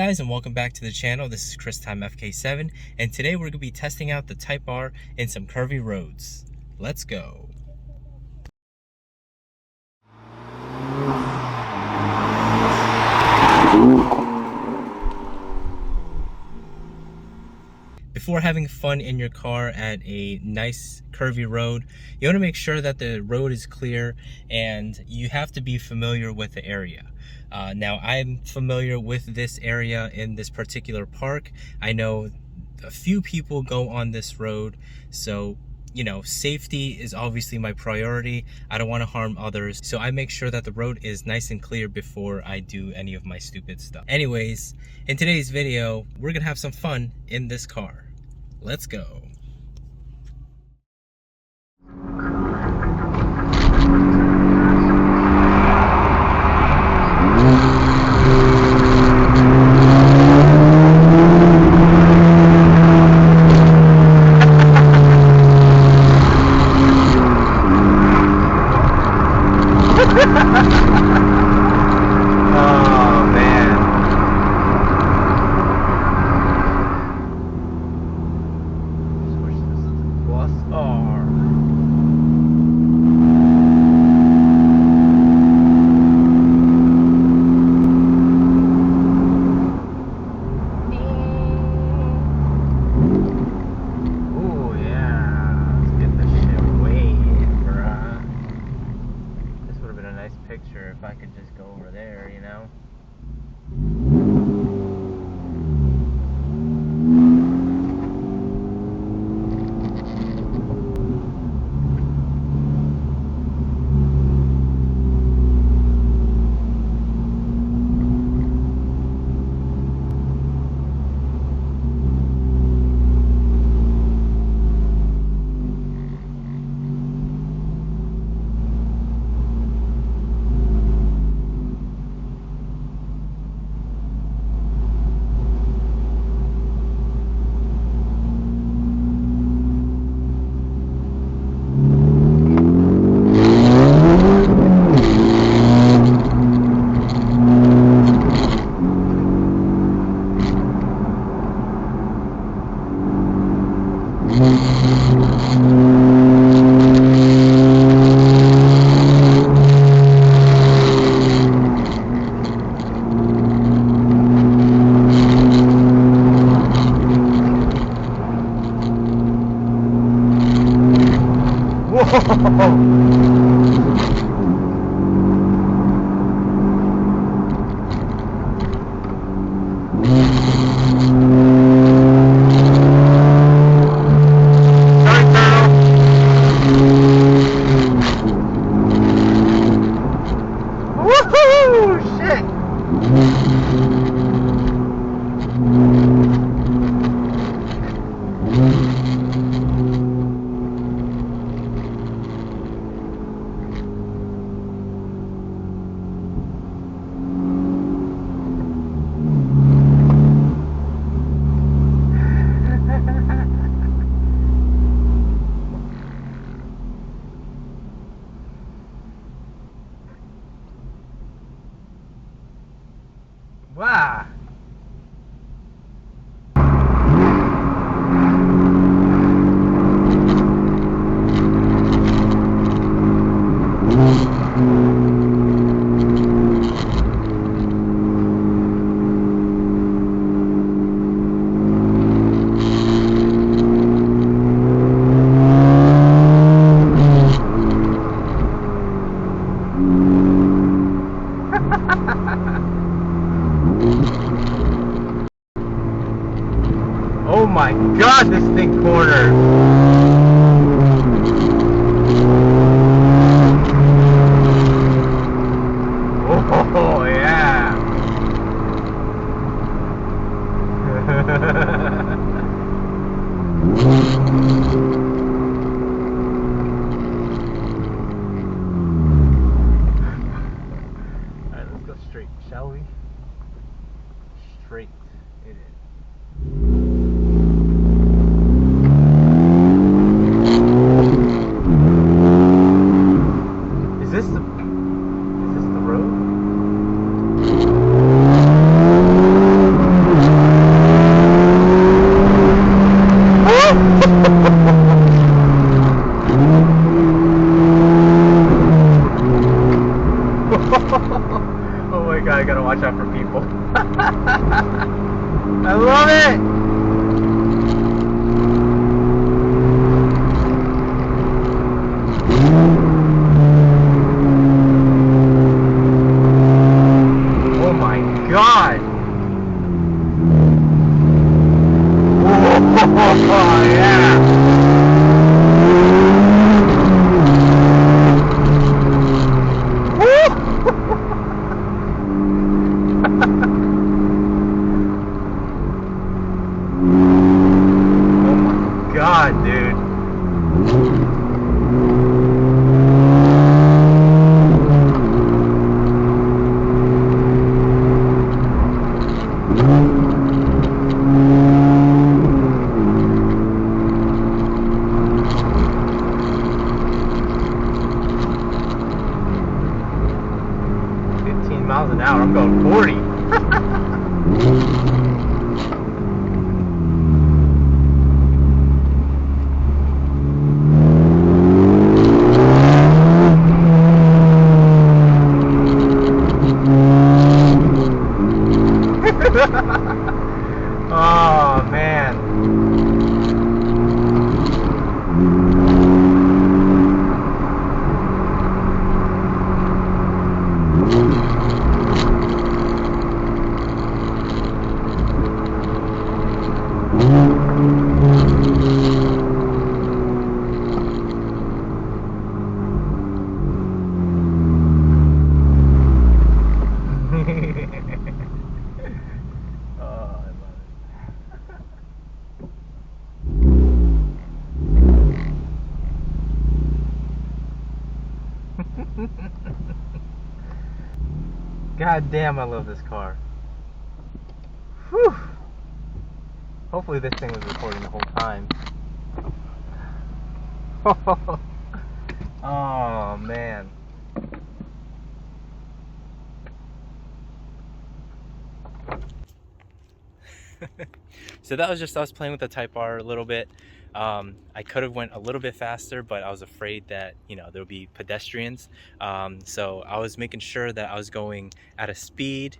guys, and welcome back to the channel. This is Time FK7, and today we're going to be testing out the Type R in some curvy roads. Let's go. Before having fun in your car at a nice curvy road, you want to make sure that the road is clear, and you have to be familiar with the area. Now, I'm familiar with this area in this particular park. I know a few people go on this road, so you know, safety is obviously my priority. I don't want to harm others, so I make sure that the road is nice and clear before I do any of my stupid stuff. Anyways, in today's video, we're gonna have some fun in this car. Let's go. Picture if I could just go over there, you know. Wow. Oh my god, this thing cornered! Oh yeah! Alright, let's go straight, shall we? Straight it is. love it! Oh my god! Oh yeah! Oh my god, dude. 15 miles an hour, I'm going 40. Oh man. God damn, I love this car. Whew. Hopefully this thing was recording the whole time. Oh man. So that was just us playing with the Type R a little bit. I could have went a little bit faster, but I was afraid that, you know, there would be pedestrians. So I was making sure that I was going at a speed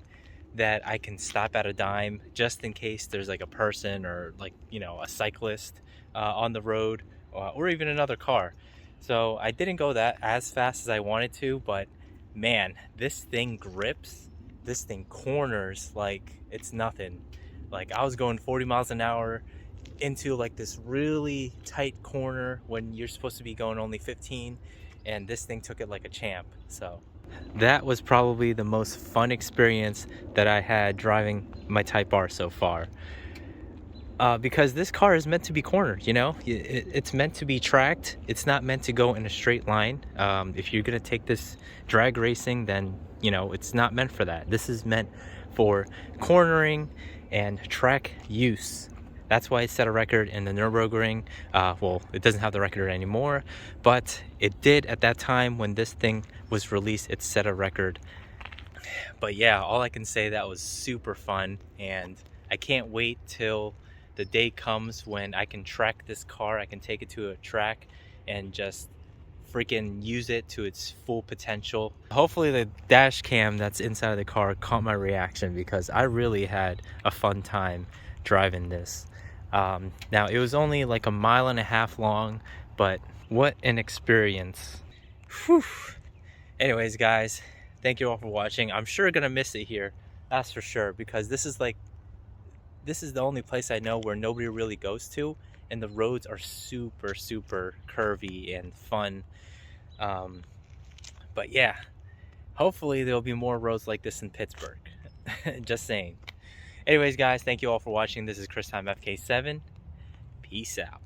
that I can stop at a dime, just in case there's like a person or, like, you know, a cyclist on the road, or even another car. So I didn't go that as fast as I wanted to, but man, this thing grips, this thing corners like it's nothing. Like, I was going 40 miles an hour into like this really tight corner when you're supposed to be going only 15, and this thing took it like a champ. So that was probably the most fun experience that I had driving my Type R so far. Because this car is meant to be cornered, you know, it's meant to be tracked. It's not meant to go in a straight line. If you're gonna take this drag racing, then, you know, it's not meant for that. This is meant for cornering and track use. That's why it set a record in the Nürburgring. Well, it doesn't have the record anymore, but it did at that time when this thing was released. It set a record. But yeah, all I can say, that was super fun, and I can't wait till the day comes when I can track this car. I can take it to a track and just freaking use it to its full potential. Hopefully the dash cam that's inside of the car caught my reaction, because I really had a fun time driving this. Now, it was only like 1.5 miles long, but what an experience. Whew. Anyways, guys, thank you all for watching. I'm sure gonna miss it here, that's for sure, because this is the only place I know where nobody really goes to, and the roads are super curvy and fun. But yeah, hopefully there'll be more roads like this in Pittsburgh. Just saying. Anyways, guys, thank you all for watching. This is Time FK7. Peace out.